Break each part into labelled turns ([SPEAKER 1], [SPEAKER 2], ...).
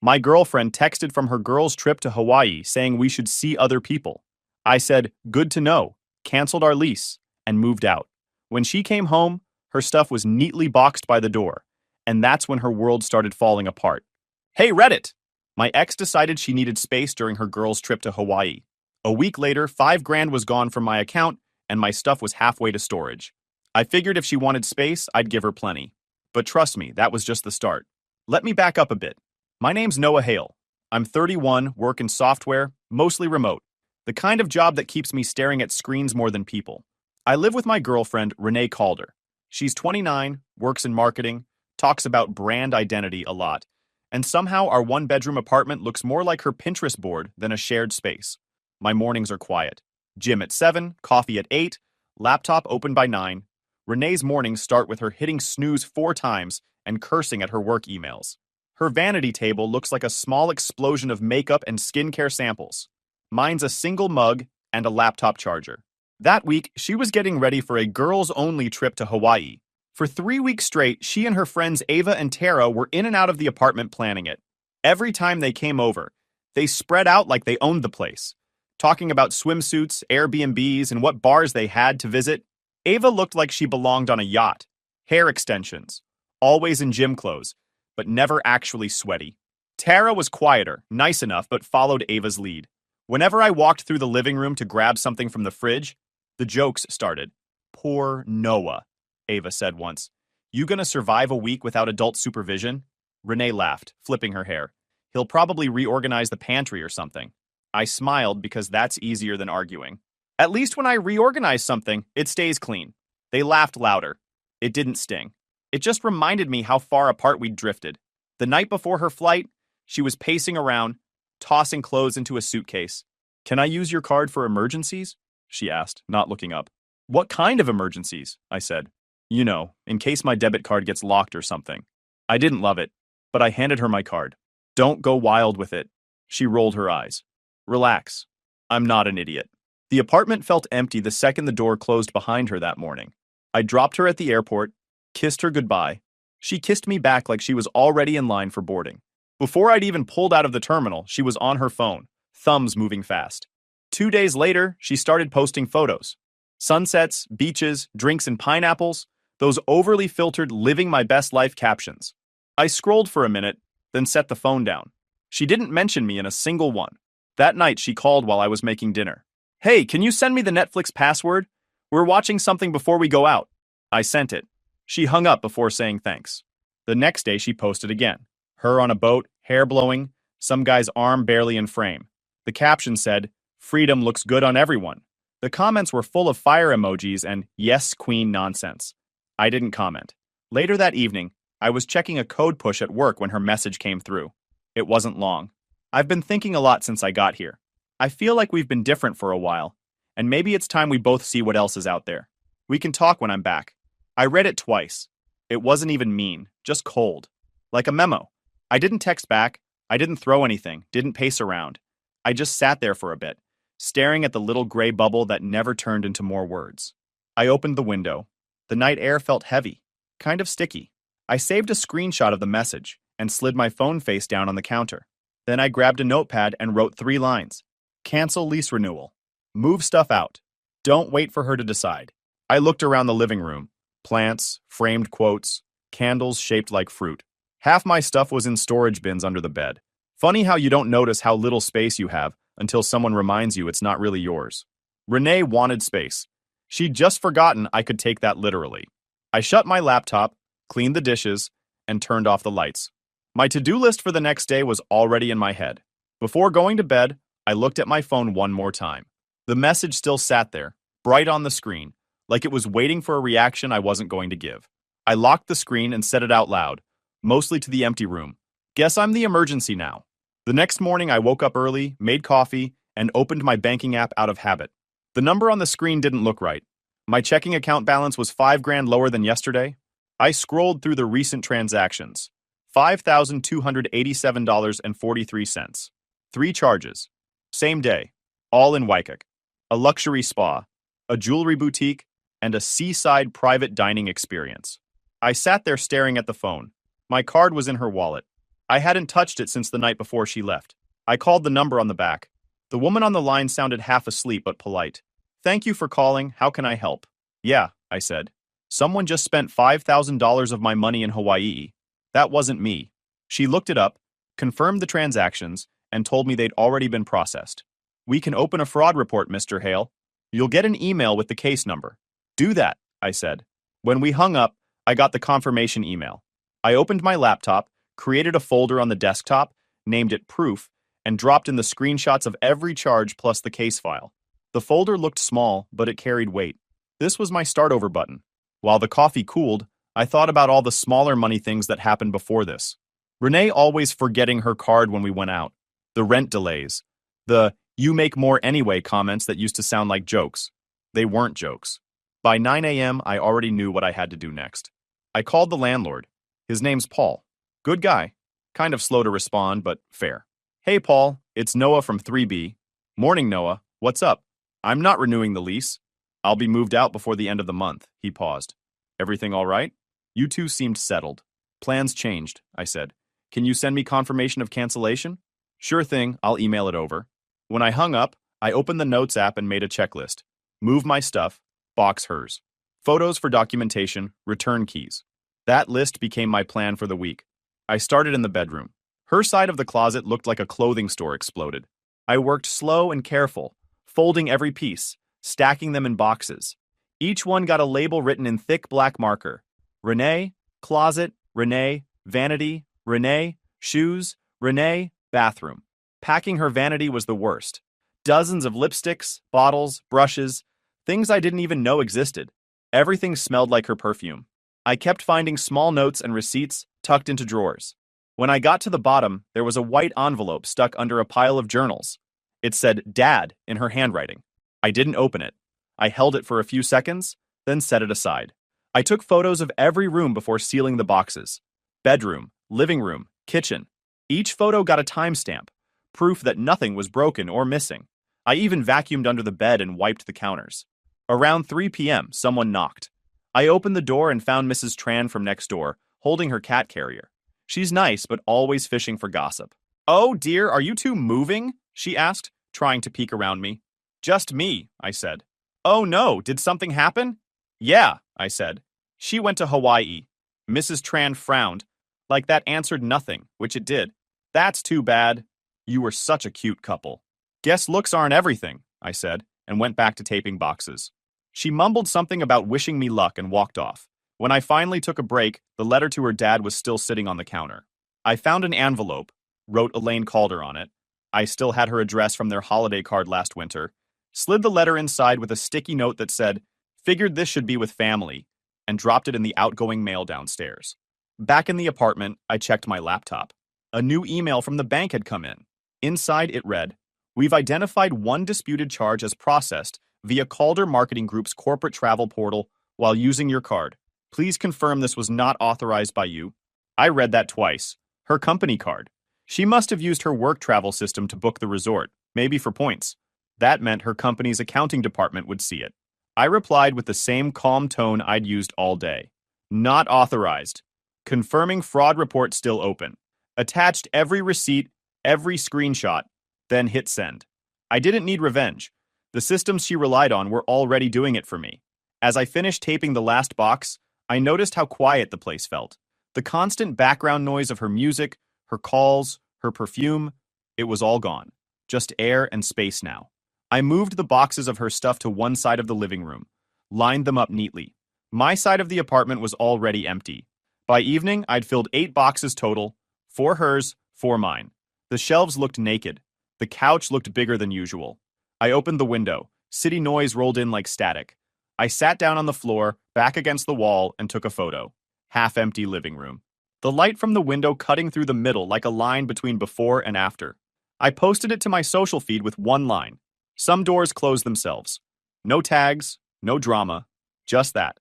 [SPEAKER 1] My girlfriend texted from her girls' trip to Hawaii saying we should see other people. I said, good to know, canceled our lease, and moved out. When she came home, her stuff was neatly boxed by the door, and that's when her world started falling apart. Hey, Reddit! My ex decided she needed space during her girls' trip to Hawaii. A week later, 5 grand was gone from my account, and my stuff was halfway to storage. I figured if she wanted space, I'd give her plenty. But trust me, that was just the start. Let me back up a bit. My name's Noah Hale. I'm 31, work in software, mostly remote. The kind of job that keeps me staring at screens more than people. I live with my girlfriend, Renee Calder. She's 29, works in marketing, talks about brand identity a lot, and somehow our one-bedroom apartment looks more like her Pinterest board than a shared space. My mornings are quiet. Gym at 7, coffee at 8, laptop open by 9. Renee's mornings start with her hitting snooze 4 times and cursing at her work emails. Her vanity table looks like a small explosion of makeup and skincare samples. Mine's a single mug and a laptop charger. That week, she was getting ready for a girls-only trip to Hawaii. For 3 weeks straight, she and her friends Ava and Tara were in and out of the apartment planning it. Every time they came over, they spread out like they owned the place, talking about swimsuits, Airbnbs, and what bars they had to visit. Ava looked like she belonged on a yacht. Hair extensions, always in gym clothes, but never actually sweaty. Tara was quieter, nice enough, but followed Ava's lead. Whenever I walked through the living room to grab something from the fridge, the jokes started. Poor Noah, Ava said once. You gonna survive a week without adult supervision? Renee laughed, flipping her hair. He'll probably reorganize the pantry or something. I smiled because that's easier than arguing. At least when I reorganize something, it stays clean. They laughed louder. It didn't sting. It just reminded me how far apart we'd drifted. The night before her flight, she was pacing around, tossing clothes into a suitcase. Can I use your card for emergencies? She asked, not looking up. What kind of emergencies? I said. You know, in case my debit card gets locked or something. I didn't love it, but I handed her my card. Don't go wild with it. She rolled her eyes. Relax. I'm not an idiot. The apartment felt empty the second the door closed behind her that morning. I dropped her at the airport, kissed her goodbye. She kissed me back like she was already in line for boarding. Before I'd even pulled out of the terminal, she was on her phone, thumbs moving fast. 2 days later, she started posting photos. Sunsets, beaches, drinks and pineapples, those overly filtered living my best life captions. I scrolled for a minute, then set the phone down. She didn't mention me in a single one. That night, she called while I was making dinner. Hey, can you send me the Netflix password? We're watching something before we go out. I sent it. She hung up before saying thanks. The next day, she posted again. Her on a boat, hair blowing, some guy's arm barely in frame. The caption said, "Freedom looks good on everyone." The comments were full of fire emojis and "Yes, Queen" nonsense. I didn't comment. Later that evening, I was checking a code push at work when her message came through. It wasn't long. I've been thinking a lot since I got here. I feel like we've been different for a while, and maybe it's time we both see what else is out there. We can talk when I'm back. I read it twice. It wasn't even mean, just cold. Like a memo. I didn't text back. I didn't throw anything, didn't pace around. I just sat there for a bit, staring at the little gray bubble that never turned into more words. I opened the window. The night air felt heavy, kind of sticky. I saved a screenshot of the message and slid my phone face down on the counter. Then I grabbed a notepad and wrote 3 lines. Cancel lease renewal. Move stuff out. Don't wait for her to decide. I looked around the living room. Plants, framed quotes, candles shaped like fruit. Half my stuff was in storage bins under the bed. Funny how you don't notice how little space you have until someone reminds you it's not really yours. Renee wanted space. She'd just forgotten I could take that literally. I shut my laptop, cleaned the dishes, and turned off the lights. My to-do list for the next day was already in my head. Before going to bed, I looked at my phone one more time. The message still sat there, bright on the screen, like it was waiting for a reaction I wasn't going to give. I locked the screen and said it out loud, mostly to the empty room. Guess I'm the emergency now. The next morning, I woke up early, made coffee, and opened my banking app out of habit. The number on the screen didn't look right. My checking account balance was 5 grand lower than yesterday. I scrolled through the recent transactions. $5,287.43. 3 charges. Same day. All in Waikik. A luxury spa, a jewelry boutique, and a seaside private dining experience. I sat there staring at the phone. My card was in her wallet. I hadn't touched it since the night before she left. I called the number on the back. The woman on the line sounded half asleep but polite. Thank you for calling. How can I help? Yeah, I said. Someone just spent $5,000 of my money in Hawaii. That wasn't me. She looked it up, confirmed the transactions, and told me they'd already been processed. We can open a fraud report, Mr. Hale. You'll get an email with the case number. Do that, I said. When we hung up, I got the confirmation email. I opened my laptop, created a folder on the desktop, named it Proof, and dropped in the screenshots of every charge plus the case file. The folder looked small, but it carried weight. This was my start over button. While the coffee cooled, I thought about all the smaller money things that happened before this. Renee always forgetting her card when we went out. The rent delays. The "you make more anyway" comments that used to sound like jokes. They weren't jokes. By 9 a.m., I already knew what I had to do next. I called the landlord. His name's Paul. Good guy. Kind of slow to respond, but fair. Hey, Paul, it's Noah from 3B. Morning, Noah. What's up? I'm not renewing the lease. I'll be moved out before the end of the month. He paused. Everything all right? You two seemed settled. Plans changed, I said. Can you send me confirmation of cancellation? Sure thing, I'll email it over. When I hung up, I opened the Notes app and made a checklist. Move my stuff, box hers. Photos for documentation, return keys. That list became my plan for the week. I started in the bedroom. Her side of the closet looked like a clothing store exploded. I worked slow and careful, folding every piece, stacking them in boxes. Each one got a label written in thick black marker. Renee, closet, Renee, vanity, Renee, shoes, Renee, bathroom. Packing her vanity was the worst. Dozens of lipsticks, bottles, brushes, things I didn't even know existed. Everything smelled like her perfume. I kept finding small notes and receipts tucked into drawers. When I got to the bottom, there was a white envelope stuck under a pile of journals. It said Dad in her handwriting. I didn't open it. I held it for a few seconds, then set it aside. I took photos of every room before sealing the boxes. Bedroom, living room, kitchen. Each photo got a timestamp, proof that nothing was broken or missing. I even vacuumed under the bed and wiped the counters. Around 3 p.m., someone knocked. I opened the door and found Mrs. Tran from next door, holding her cat carrier. She's nice, but always fishing for gossip. Oh dear, are you two moving? She asked, trying to peek around me. Just me, I said. Oh no, did something happen? Yeah, I said. She went to Hawaii. Mrs. Tran frowned, like that answered nothing, which it did. That's too bad. You were such a cute couple. Guess looks aren't everything, I said, and went back to taping boxes. She mumbled something about wishing me luck and walked off. When I finally took a break, the letter to her dad was still sitting on the counter. I found an envelope, wrote Elaine Calder on it. I still had her address from their holiday card last winter. Slid the letter inside with a sticky note that said, "Figured this should be with family," and dropped it in the outgoing mail downstairs. Back in the apartment, I checked my laptop. A new email from the bank had come in. Inside it read, "We've identified one disputed charge as processed via Calder Marketing Group's corporate travel portal while using your card. Please confirm this was not authorized by you." I read that twice. Her company card. She must have used her work travel system to book the resort, maybe for points. That meant her company's accounting department would see it. I replied with the same calm tone I'd used all day. Not authorized. Confirming fraud report still open. Attached every receipt, every screenshot, then hit send. I didn't need revenge. The systems she relied on were already doing it for me. As I finished taping the last box, I noticed how quiet the place felt. The constant background noise of her music, her calls, her perfume, it was all gone. Just air and space now. I moved the boxes of her stuff to one side of the living room, lined them up neatly. My side of the apartment was already empty. By evening, I'd filled 8 boxes total, 4 hers, 4 mine. The shelves looked naked. The couch looked bigger than usual. I opened the window. City noise rolled in like static. I sat down on the floor, back against the wall, and took a photo. Half-empty living room. The light from the window cutting through the middle like a line between before and after. I posted it to my social feed with one line. Some doors close themselves. No tags, no drama, just that.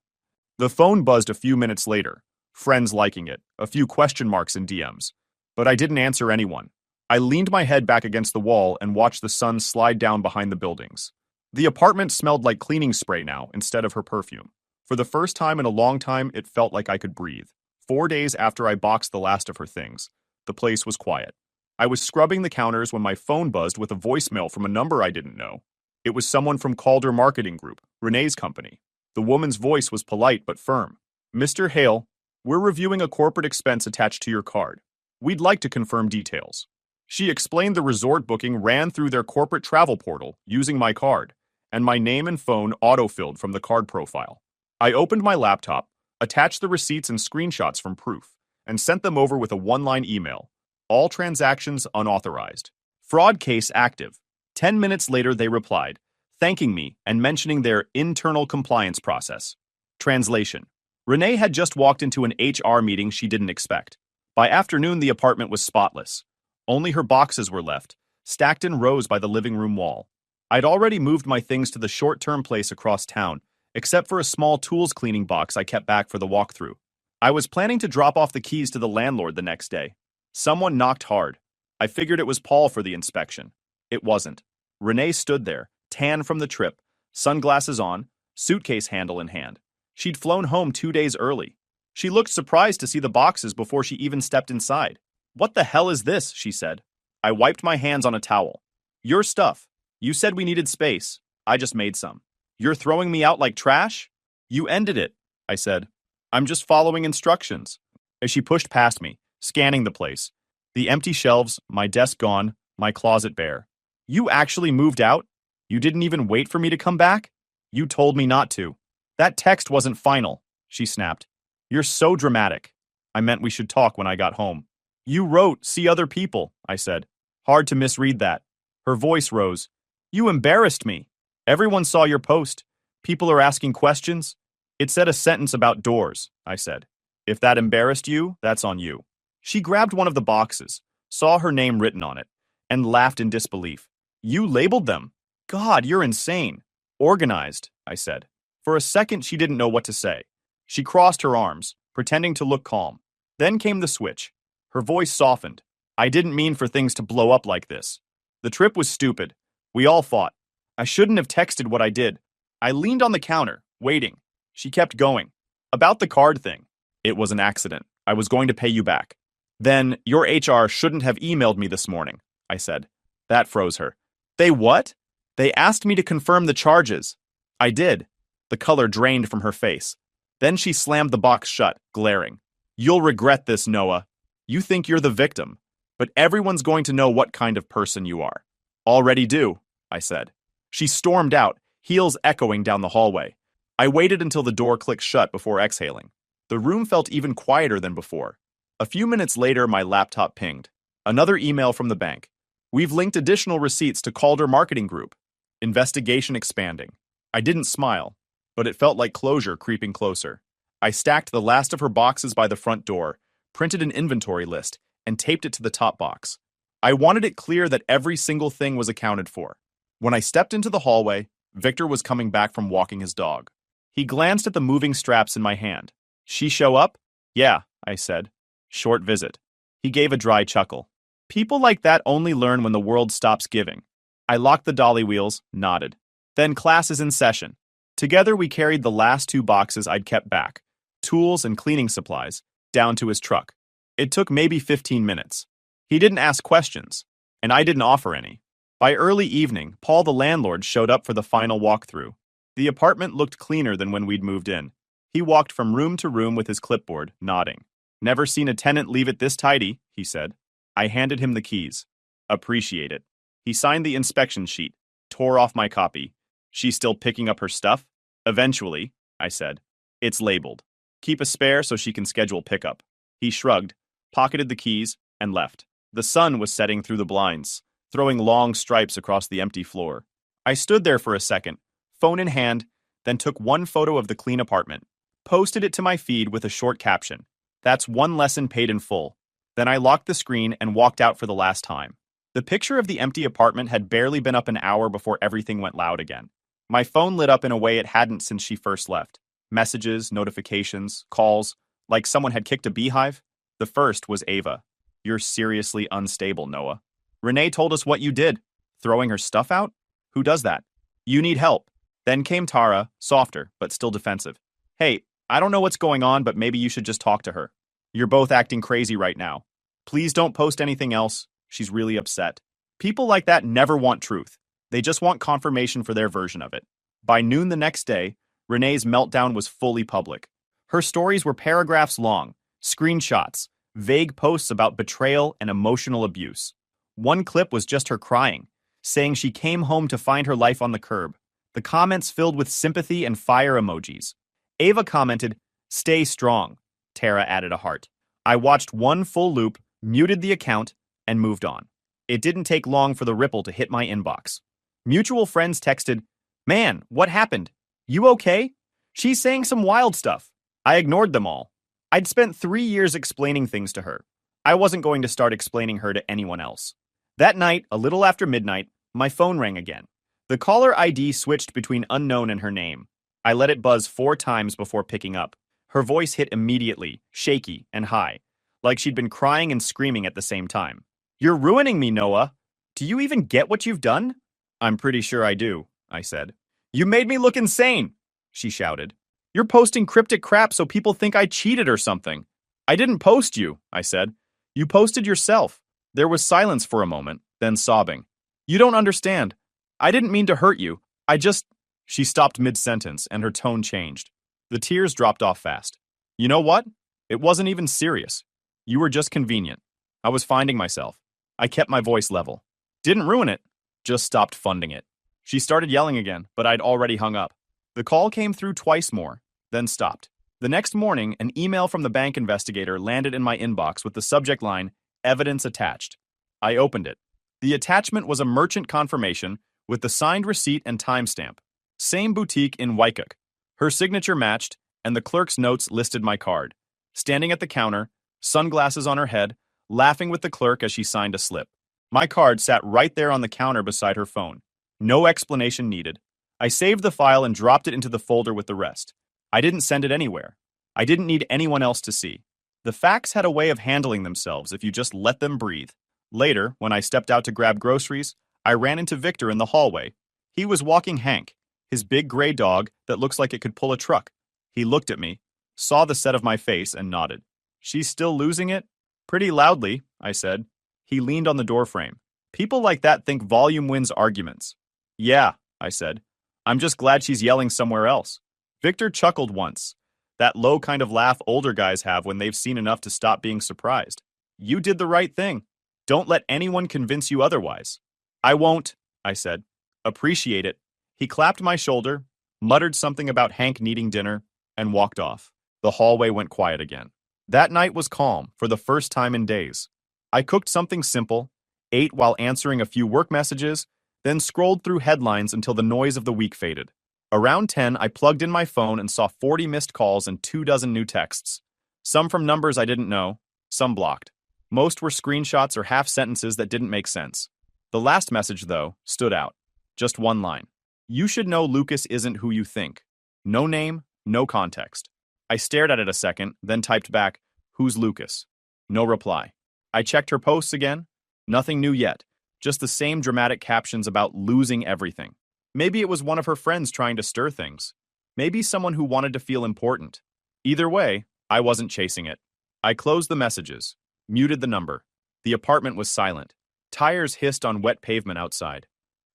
[SPEAKER 1] The phone buzzed a few minutes later. Friends liking it, a few question marks in DMs. But I didn't answer anyone. I leaned my head back against the wall and watched the sun slide down behind the buildings. The apartment smelled like cleaning spray now instead of her perfume. For the first time in a long time, it felt like I could breathe. 4 days after I boxed the last of her things, The place was quiet. I was scrubbing the counters when my phone buzzed with a voicemail from a number I didn't know. It was someone from Calder Marketing Group, Renee's company. The woman's voice was polite but firm. "Mr. Hale, we're reviewing a corporate expense attached to your card. We'd like to confirm details." She explained the resort booking ran through their corporate travel portal using my card, and my name and phone autofilled from the card profile. I opened my laptop, attached the receipts and screenshots from proof, and sent them over with a one-line email. All transactions unauthorized. Fraud case active. 10 minutes later, they replied, thanking me and mentioning their internal compliance process. Translation. Renee had just walked into an HR meeting she didn't expect. By afternoon, the apartment was spotless. Only her boxes were left, stacked in rows by the living room wall. I'd already moved my things to the short-term place across town, except for a small tools cleaning box I kept back for the walkthrough. I was planning to drop off the keys to the landlord the next day. Someone knocked hard. I figured it was Paul for the inspection. It wasn't. Renee stood there, tan from the trip, sunglasses on, suitcase handle in hand. She'd flown home 2 days early. She looked surprised to see the boxes before she even stepped inside. "What the hell is this?" she said. I wiped my hands on a towel. "Your stuff. You said we needed space. I just made some. You're throwing me out like trash?" "You ended it," I said. "I'm just following instructions." As she pushed past me, scanning the place. The empty shelves, my desk gone, my closet bare. "You actually moved out? You didn't even wait for me to come back? You told me not to." "That text wasn't final," she snapped. "You're so dramatic." "I meant we should talk when I got home." "You wrote, 'see other people,'" I said. "Hard to misread that." Her voice rose. "You embarrassed me. Everyone saw your post. People are asking questions." "It said a sentence about doors," I said. "If that embarrassed you, that's on you." She grabbed one of the boxes, saw her name written on it, and laughed in disbelief. "You labeled them? God, you're insane." "Organized," I said. For a second, she didn't know what to say. She crossed her arms, pretending to look calm. Then came the switch. Her voice softened. "I didn't mean for things to blow up like this. The trip was stupid. We all fought. I shouldn't have texted what I did." I leaned on the counter, waiting. She kept going. "About the card thing. It was an accident. I was going to pay you back." "Then your HR shouldn't have emailed me this morning," I said. That froze her. "They what?" "They asked me to confirm the charges." I did. The color drained from her face. Then she slammed the box shut, glaring. "You'll regret this, Noah. You think you're the victim, but everyone's going to know what kind of person you are." "Already do," I said. She stormed out, heels echoing down the hallway. I waited until the door clicked shut before exhaling. The room felt even quieter than before. A few minutes later, my laptop pinged. Another email from the bank. "We've linked additional receipts to Calder Marketing Group. Investigation expanding." I didn't smile, but it felt like closure creeping closer. I stacked the last of her boxes by the front door, printed an inventory list, and taped it to the top box. I wanted it clear that every single thing was accounted for. When I stepped into the hallway, Victor was coming back from walking his dog. He glanced at the moving straps in my hand. "She show up?" "Yeah," I said. "Short visit." He gave a dry chuckle. "People like that only learn when the world stops giving." I locked the dolly wheels, nodded. "Then class is in session." Together we carried the last 2 boxes I'd kept back, tools and cleaning supplies, down to his truck. It took maybe 15 minutes. He didn't ask questions, and I didn't offer any. By early evening, Paul the landlord showed up for the final walkthrough. The apartment looked cleaner than when we'd moved in. He walked from room to room with his clipboard, nodding. "Never seen a tenant leave it this tidy," he said. I handed him the keys. "Appreciate it." He signed the inspection sheet, tore off my copy. "She's still picking up her stuff?" "Eventually," I said. "It's labeled. Keep a spare so she can schedule pickup." He shrugged, pocketed the keys, and left. The sun was setting through the blinds, throwing long stripes across the empty floor. I stood there for a second, phone in hand, then took one photo of the clean apartment, posted it to my feed with a short caption. "That's one lesson paid in full." Then I locked the screen and walked out for the last time. The picture of the empty apartment had barely been up an hour before everything went loud again. My phone lit up in a way it hadn't since she first left. Messages, notifications, calls, like someone had kicked a beehive. The first was Ava. "You're seriously unstable, Noah. Renee told us what you did. Throwing her stuff out? Who does that? You need help." Then came Tara, softer, but still defensive. "Hey, I don't know what's going on, but maybe you should just talk to her. You're both acting crazy right now." Please don't post anything else. She's really upset. People like that never want truth. They just want confirmation for their version of it. By noon the next day, Renee's meltdown was fully public. Her stories were paragraphs long, screenshots, vague posts about betrayal and emotional abuse. One clip was just her crying, saying she came home to find her life on the curb. The comments filled with sympathy and fire emojis. Ava commented, "Stay strong." Tara added a heart. I watched one full loop, muted the account, and moved on. It didn't take long for the ripple to hit my inbox. Mutual friends texted, "Man, what happened? You okay?" She's saying some wild stuff. I ignored them all. I'd spent 3 years explaining things to her. I wasn't going to start explaining her to anyone else. That night, a little after midnight, my phone rang again. The caller ID switched between unknown and her name. I let it buzz 4 times before picking up. Her voice hit immediately, shaky and high, like she'd been crying and screaming at the same time. "You're ruining me, Noah. Do you even get what you've done?" "I'm pretty sure I do," I said. "You made me look insane," she shouted. "You're posting cryptic crap so people think I cheated or something." "I didn't post you," I said. "You posted yourself." There was silence for a moment, then sobbing. "You don't understand. I didn't mean to hurt you. I just—" She stopped mid-sentence and her tone changed. The tears dropped off fast. "You know what? It wasn't even serious. You were just convenient. I was finding myself. I kept my voice level. Didn't ruin it. Just stopped funding it." She started yelling again, but I'd already hung up. The call came through twice more, then stopped. The next morning, an email from the bank investigator landed in my inbox with the subject line, "Evidence attached." I opened it. The attachment was a merchant confirmation with the signed receipt and timestamp. Same boutique in Waikik. Her signature matched, and the clerk's notes listed my card. Standing at the counter, sunglasses on her head, laughing with the clerk as she signed a slip. My card sat right there on the counter beside her phone. No explanation needed. I saved the file and dropped it into the folder with the rest. I didn't send it anywhere. I didn't need anyone else to see. The facts had a way of handling themselves if you just let them breathe. Later, when I stepped out to grab groceries, I ran into Victor in the hallway. He was walking Hank, his big gray dog that looks like it could pull a truck. He looked at me, saw the set of my face, and nodded. "She's still losing it?" "Pretty loudly," I said. He leaned on the doorframe. "People like that think volume wins arguments." "Yeah," I said. "I'm just glad she's yelling somewhere else." Victor chuckled once. That low kind of laugh older guys have when they've seen enough to stop being surprised. "You did the right thing. Don't let anyone convince you otherwise." "I won't," I said. "Appreciate it." He clapped my shoulder, muttered something about Hank needing dinner, and walked off. The hallway went quiet again. That night was calm for the first time in days. I cooked something simple, ate while answering a few work messages, then scrolled through headlines until the noise of the week faded. Around 10, I plugged in my phone and saw 40 missed calls and 24 new texts. Some from numbers I didn't know, some blocked. Most were screenshots or half sentences that didn't make sense. The last message, though, stood out. Just one line. "You should know Lucas isn't who you think." No name, no context. I stared at it a second, then typed back, "Who's Lucas?" No reply. I checked her posts again. Nothing new yet. Just the same dramatic captions about losing everything. Maybe it was one of her friends trying to stir things. Maybe someone who wanted to feel important. Either way, I wasn't chasing it. I closed the messages, muted the number. The apartment was silent. Tires hissed on wet pavement outside.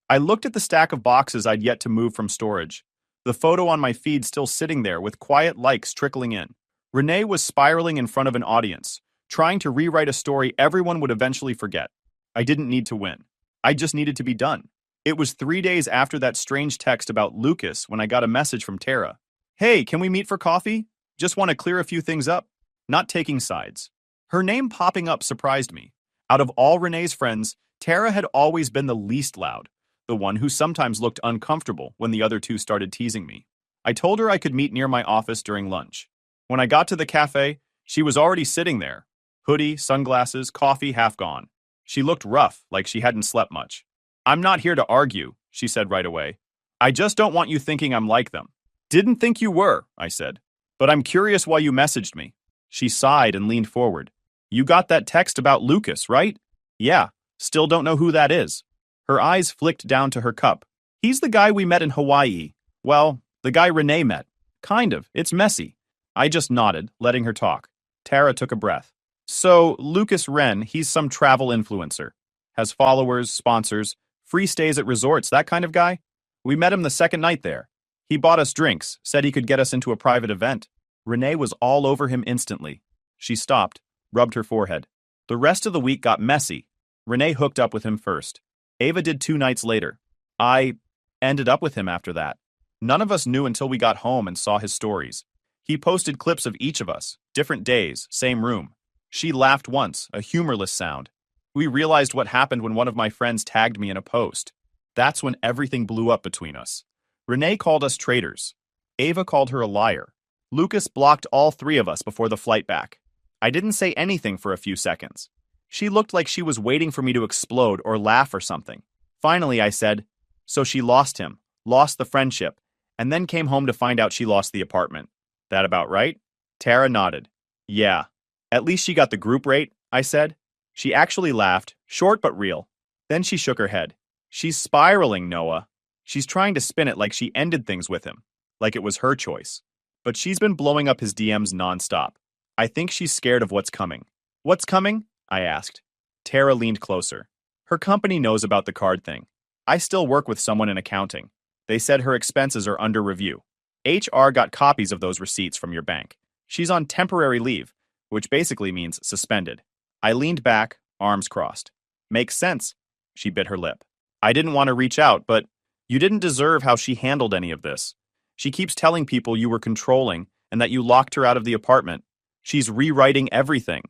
[SPEAKER 1] I looked at the stack of boxes I'd yet to move from storage. The photo on my feed still sitting there with quiet likes trickling in. Renee was spiraling in front of an audience, trying to rewrite a story everyone would eventually forget. I didn't need to win. I just needed to be done. It was 3 days after that strange text about Lucas when I got a message from Tara. "Hey, can we meet for coffee? Just want to clear a few things up." Not taking sides. Her name popping up surprised me. Out of all Renee's friends, Tara had always been the least loud, the one who sometimes looked uncomfortable when the other two started teasing me. I told her I could meet near my office during lunch. When I got to the cafe, she was already sitting there. Hoodie, sunglasses, coffee half gone. She looked rough, like she hadn't slept much. "I'm not here to argue," she said right away. "I just don't want you thinking I'm like them." "Didn't think you were," I said. "But I'm curious why you messaged me." She sighed and leaned forward. "You got that text about Lucas, right?" "Yeah, still don't know who that is." Her eyes flicked down to her cup. "He's the guy we met in Hawaii. Well, the guy Renee met. Kind of. It's messy." I just nodded, letting her talk. Tara took a breath. So, Lucas Wren, he's some travel influencer. Has followers, sponsors, free stays at resorts, that kind of guy. We met him the second night there. He bought us drinks, said he could get us into a private event. Renee was all over him instantly. She stopped, rubbed her forehead. The rest of the week got messy. Renee hooked up with him first. Ava did 2 nights later. I ended up with him after that. None of us knew until we got home and saw his stories. He posted clips of each of us, different days, same room. She laughed once, a humorless sound. We realized what happened when one of my friends tagged me in a post. That's when everything blew up between us. Renee called us traitors. Ava called her a liar. Lucas blocked all 3 of us before the flight back. I didn't say anything for a few seconds. She looked like she was waiting for me to explode or laugh or something. Finally, I said, "So she lost him, lost the friendship, and then came home to find out she lost the apartment. That about right?" Tara nodded. "Yeah. At least she got the group rate," I said. She actually laughed, short but real. Then she shook her head. "She's spiraling, Noah. She's trying to spin it like she ended things with him, like it was her choice. But she's been blowing up his DMs nonstop. I think she's scared of what's coming." "What's coming?" I asked. Tara leaned closer. "Her company knows about the card thing. I still work with someone in accounting. They said her expenses are under review. HR got copies of those receipts from your bank. She's on temporary leave, which basically means suspended." I leaned back, arms crossed. "Makes sense." She bit her lip. "I didn't want to reach out, but you didn't deserve how she handled any of this. She keeps telling people you were controlling and that you locked her out of the apartment. She's rewriting everything."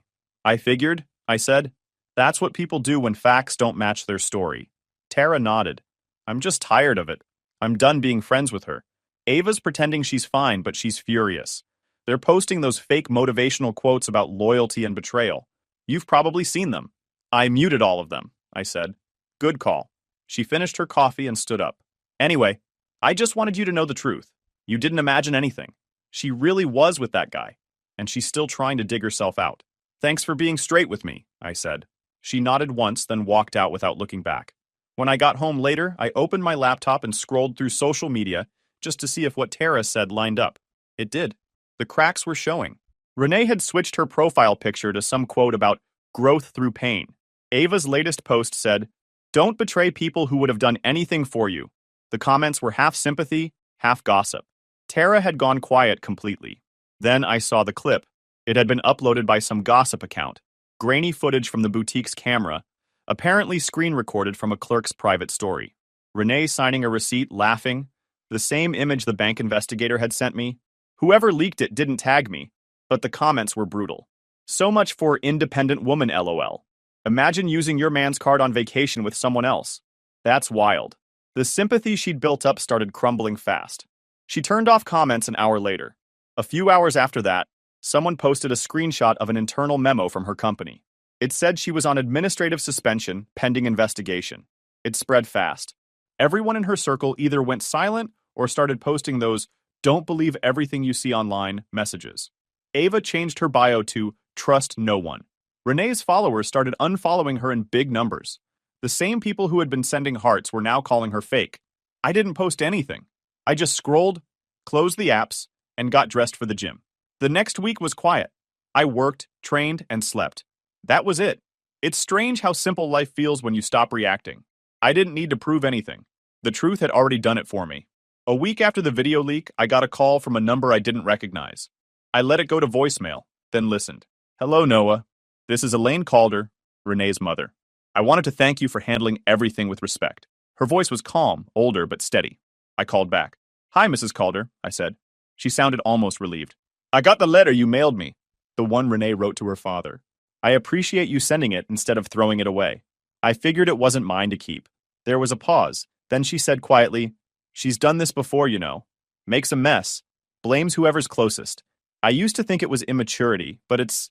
[SPEAKER 1] "I figured," I said. "That's what people do when facts don't match their story." Tara nodded. "I'm just tired of it. I'm done being friends with her. Ava's pretending she's fine, but she's furious. They're posting those fake motivational quotes about loyalty and betrayal. You've probably seen them." "I muted all of them," I said. "Good call." She finished her coffee and stood up. "Anyway, I just wanted you to know the truth. You didn't imagine anything. She really was with that guy, and she's still trying to dig herself out." "Thanks for being straight with me," I said. She nodded once, then walked out without looking back. When I got home later, I opened my laptop and scrolled through social media just to see if what Tara said lined up. It did. The cracks were showing. Renee had switched her profile picture to some quote about growth through pain. Ava's latest post said, "Don't betray people who would have done anything for you." The comments were half sympathy, half gossip. Tara had gone quiet completely. Then I saw the clip. It had been uploaded by some gossip account. Grainy footage from the boutique's camera, apparently screen recorded from a clerk's private story. Renee signing a receipt, laughing. The same image the bank investigator had sent me. Whoever leaked it didn't tag me, but the comments were brutal. "So much for independent woman, LOL. Imagine using your man's card on vacation with someone else. That's wild." The sympathy she'd built up started crumbling fast. She turned off comments an hour later. A few hours after that, someone posted a screenshot of an internal memo from her company. It said she was on administrative suspension pending investigation. It spread fast. Everyone in her circle either went silent or started posting those "don't believe everything you see online" messages. Ava changed her bio to "trust no one." Renee's followers started unfollowing her in big numbers. The same people who had been sending hearts were now calling her fake. I didn't post anything. I just scrolled, closed the apps, and got dressed for the gym. The next week was quiet. I worked, trained, and slept. That was it. It's strange how simple life feels when you stop reacting. I didn't need to prove anything. The truth had already done it for me. A week after the video leak, I got a call from a number I didn't recognize. I let it go to voicemail, then listened. "Hello, Noah. This is Elaine Calder, Renee's mother. I wanted to thank you for handling everything with respect." Her voice was calm, older, but steady. I called back. "Hi, Mrs. Calder," I said. She sounded almost relieved. "I got the letter you mailed me," the one Renee wrote to her father. "I appreciate you sending it instead of throwing it away. I figured it wasn't mine to keep." There was a pause. Then she said quietly, "She's done this before, you know. Makes a mess. Blames whoever's closest. I used to think it was immaturity, but it's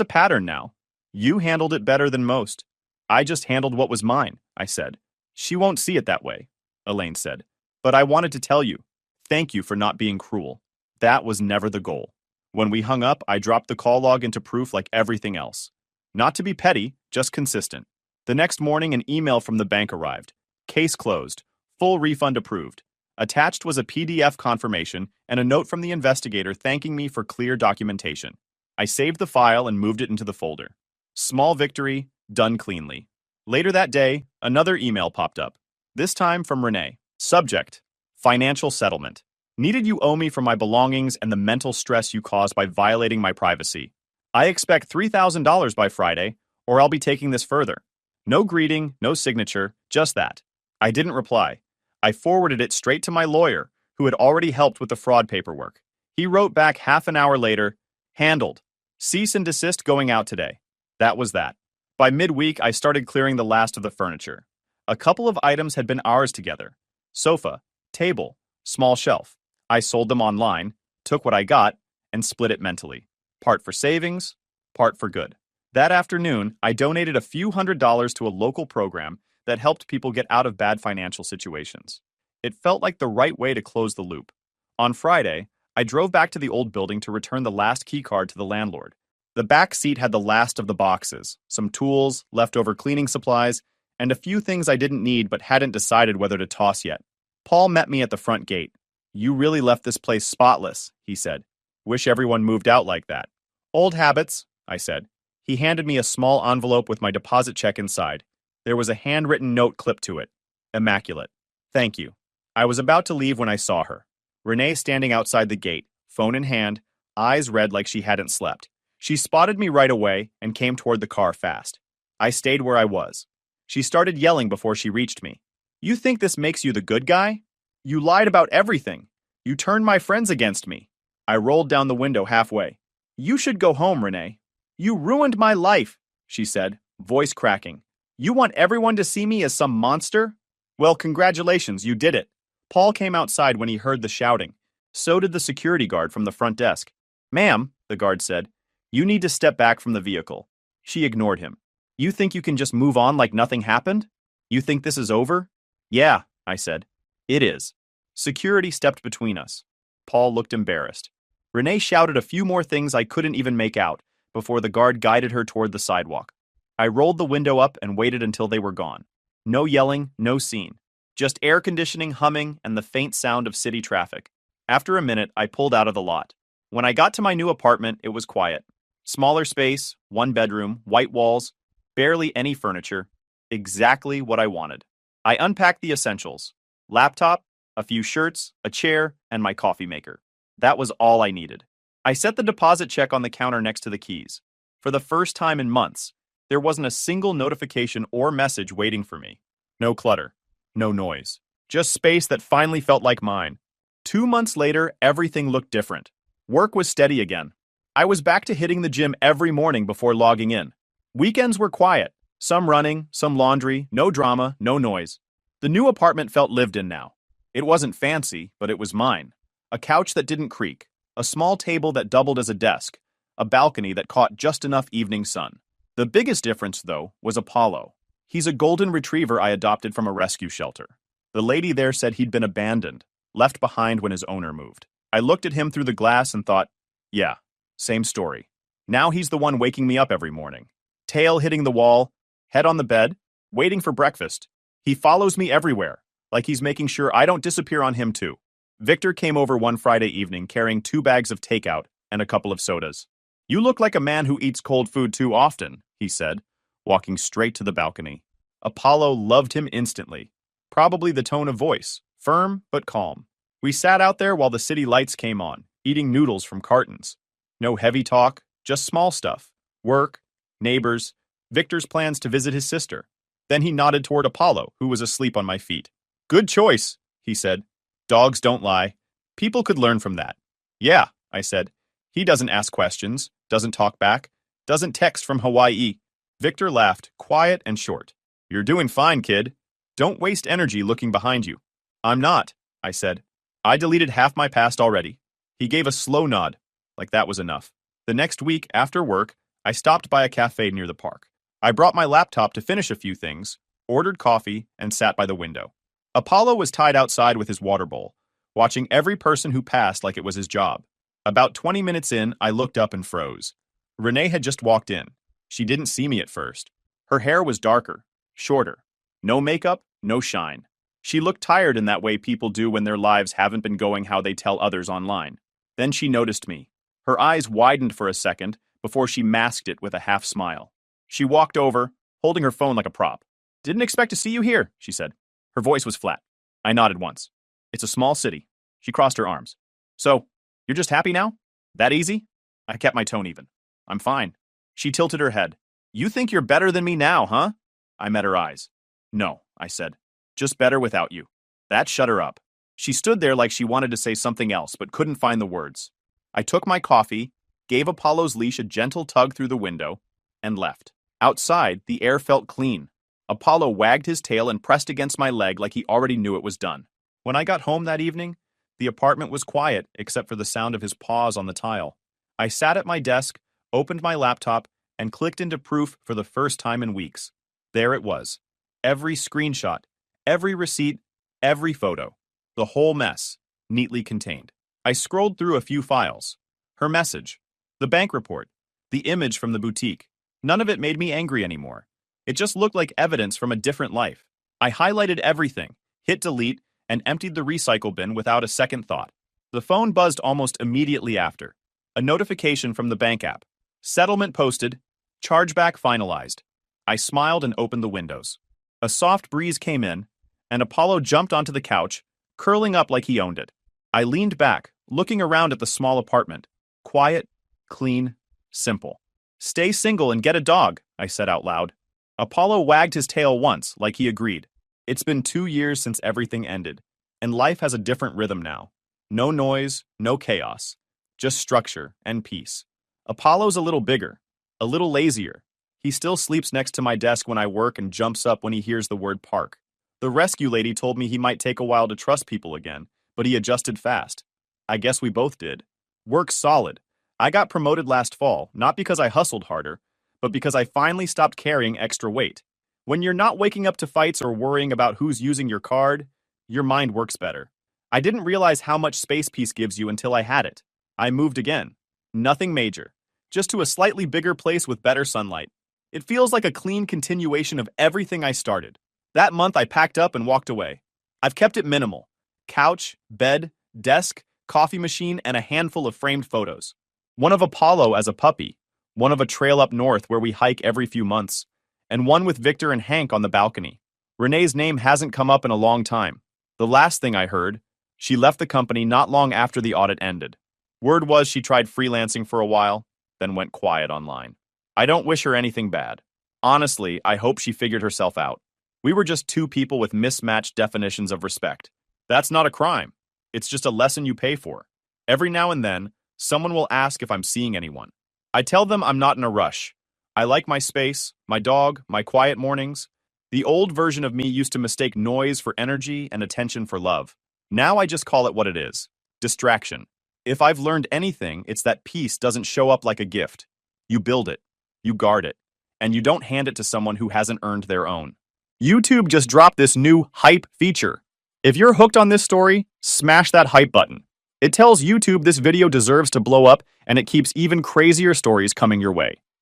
[SPEAKER 1] a pattern now. You handled it better than most." "I just handled what was mine," I said. "She won't see it that way," Elaine said. "But I wanted to tell you. Thank you for not being cruel. That was never the goal." When we hung up, I dropped the call log into proof like everything else. Not to be petty, just consistent. The next morning, an email from the bank arrived. Case closed. Full refund approved. Attached was a PDF confirmation and a note from the investigator thanking me for clear documentation. I saved the file and moved it into the folder. Small victory, done cleanly. Later that day, another email popped up. This time from Renee. Subject: financial settlement. Needed you owe me for my belongings and the mental stress you caused by violating my privacy. I expect $3,000 by Friday, or I'll be taking this further. No greeting, no signature, just that. I didn't reply. I forwarded it straight to my lawyer, who had already helped with the fraud paperwork. He wrote back half an hour later, handled. Cease and desist going out today. That was that. By midweek, I started clearing the last of the furniture. A couple of items had been ours together. Sofa, table, small shelf. I sold them online, took what I got, and split it mentally. Part for savings, part for good. That afternoon, I donated a few $100s to a local program that helped people get out of bad financial situations. It felt like the right way to close the loop. On Friday, I drove back to the old building to return the last key card to the landlord. The back seat had the last of the boxes, some tools, leftover cleaning supplies, and a few things I didn't need but hadn't decided whether to toss yet. Paul met me at the front gate. You really left this place spotless, he said. Wish everyone moved out like that. Old habits, I said. He handed me a small envelope with my deposit check inside. There was a handwritten note clipped to it. Immaculate. Thank you. I was about to leave when I saw her. Renee standing outside the gate, phone in hand, eyes red like she hadn't slept. She spotted me right away and came toward the car fast. I stayed where I was. She started yelling before she reached me. You think this makes you the good guy? You lied about everything. You turned my friends against me. I rolled down the window halfway. You should go home, Renee. You ruined my life, she said, voice cracking. You want everyone to see me as some monster? Well, congratulations, you did it. Paul came outside when he heard the shouting. So did the security guard from the front desk. Ma'am, the guard said, you need to step back from the vehicle. She ignored him. You think you can just move on like nothing happened? You think this is over? Yeah, I said. It is. Security stepped between us. Paul looked embarrassed. Renee shouted a few more things I couldn't even make out before the guard guided her toward the sidewalk. I rolled the window up and waited until they were gone. No yelling, no scene. Just air conditioning humming and the faint sound of city traffic. After a minute, I pulled out of the lot. When I got to my new apartment, it was quiet. Smaller space, one bedroom, white walls, barely any furniture. Exactly what I wanted. I unpacked the essentials. Laptop, a few shirts, a chair, and my coffee maker. That was all I needed. I set the deposit check on the counter next to the keys. For the first time in months, there wasn't a single notification or message waiting for me. No clutter. No noise. Just space that finally felt like mine. 2 months later, everything looked different. Work was steady again. I was back to hitting the gym every morning before logging in. Weekends were quiet. Some running, some laundry, no drama, no noise. The new apartment felt lived in now. It wasn't fancy, but it was mine. A couch that didn't creak. A small table that doubled as a desk. A balcony that caught just enough evening sun. The biggest difference, though, was Apollo. He's a golden retriever I adopted from a rescue shelter. The lady there said he'd been abandoned, left behind when his owner moved. I looked at him through the glass and thought, yeah, same story. Now he's the one waking me up every morning. Tail hitting the wall, head on the bed, waiting for breakfast. He follows me everywhere, like he's making sure I don't disappear on him too. Victor came over one Friday evening carrying 2 bags of takeout and a couple of sodas. You look like a man who eats cold food too often, he said, walking straight to the balcony. Apollo loved him instantly. Probably the tone of voice, firm but calm. We sat out there while the city lights came on, eating noodles from cartons. No heavy talk, just small stuff. Work, neighbors, Victor's plans to visit his sister. Then he nodded toward Apollo, who was asleep on my feet. Good choice, he said. Dogs don't lie. People could learn from that. Yeah, I said. He doesn't ask questions, doesn't talk back, doesn't text from Hawaii. Victor laughed, quiet and short. You're doing fine, kid. Don't waste energy looking behind you. I'm not, I said. I deleted half my past already. He gave a slow nod, like that was enough. The next week, after work, I stopped by a cafe near the park. I brought my laptop to finish a few things, ordered coffee, and sat by the window. Apollo was tied outside with his water bowl, watching every person who passed like it was his job. About 20 minutes in, I looked up and froze. Renee had just walked in. She didn't see me at first. Her hair was darker, shorter. No makeup, no shine. She looked tired in that way people do when their lives haven't been going how they tell others online. Then she noticed me. Her eyes widened for a second, before she masked it with a half smile. She walked over, holding her phone like a prop. "Didn't expect to see you here," she said. Her voice was flat. I nodded once. "It's a small city." She crossed her arms. "So, you're just happy now? That easy?" I kept my tone even. "I'm fine." She tilted her head. "You think you're better than me now, huh?" I met her eyes. "No," I said. "Just better without you." That shut her up. She stood there like she wanted to say something else, but couldn't find the words. I took my coffee, gave Apollo's leash a gentle tug through the window, and left. Outside, the air felt clean. Apollo wagged his tail and pressed against my leg like he already knew it was done. When I got home that evening, the apartment was quiet except for the sound of his paws on the tile. I sat at my desk, opened my laptop, and clicked into proof for the first time in weeks. There it was. Every screenshot, every receipt, every photo. The whole mess, neatly contained. I scrolled through a few files. Her message, the bank report, the image from the boutique. None of it made me angry anymore. It just looked like evidence from a different life. I highlighted everything, hit delete, and emptied the recycle bin without a second thought. The phone buzzed almost immediately after. A notification from the bank app. Settlement posted, chargeback finalized. I smiled and opened the windows. A soft breeze came in, and Apollo jumped onto the couch, curling up like he owned it. I leaned back, looking around at the small apartment. Quiet, clean, simple. "Stay single and get a dog," I said out loud. Apollo wagged his tail once, like he agreed. It's been 2 years since everything ended, and life has a different rhythm now. No noise, no chaos. Just structure and peace. Apollo's a little bigger, a little lazier. He still sleeps next to my desk when I work and jumps up when he hears the word park. The rescue lady told me he might take a while to trust people again, but he adjusted fast. I guess we both did. Work's solid. I got promoted last fall, not because I hustled harder, but because I finally stopped carrying extra weight. When you're not waking up to fights or worrying about who's using your card, your mind works better. I didn't realize how much space peace gives you until I had it. I moved again. Nothing major. Just to a slightly bigger place with better sunlight. It feels like a clean continuation of everything I started. That month I packed up and walked away. I've kept it minimal. Couch, bed, desk, coffee machine, and a handful of framed photos. One of Apollo as a puppy, one of a trail up north where we hike every few months, and one with Victor and Hank on the balcony. Renee's name hasn't come up in a long time. The last thing I heard, she left the company not long after the audit ended. Word was she tried freelancing for a while, then went quiet online. I don't wish her anything bad. Honestly, I hope she figured herself out. We were just two people with mismatched definitions of respect. That's not a crime. It's just a lesson you pay for. Every now and then, someone will ask if I'm seeing anyone. I tell them I'm not in a rush. I like my space, my dog, my quiet mornings. The old version of me used to mistake noise for energy and attention for love. Now I just call it what it is. Distraction. If I've learned anything, it's that peace doesn't show up like a gift. You build it, you guard it, and you don't hand it to someone who hasn't earned their own. YouTube just dropped this new hype feature. If you're hooked on this story, smash that hype button. It tells YouTube this video deserves to blow up, and it keeps even crazier stories coming your way.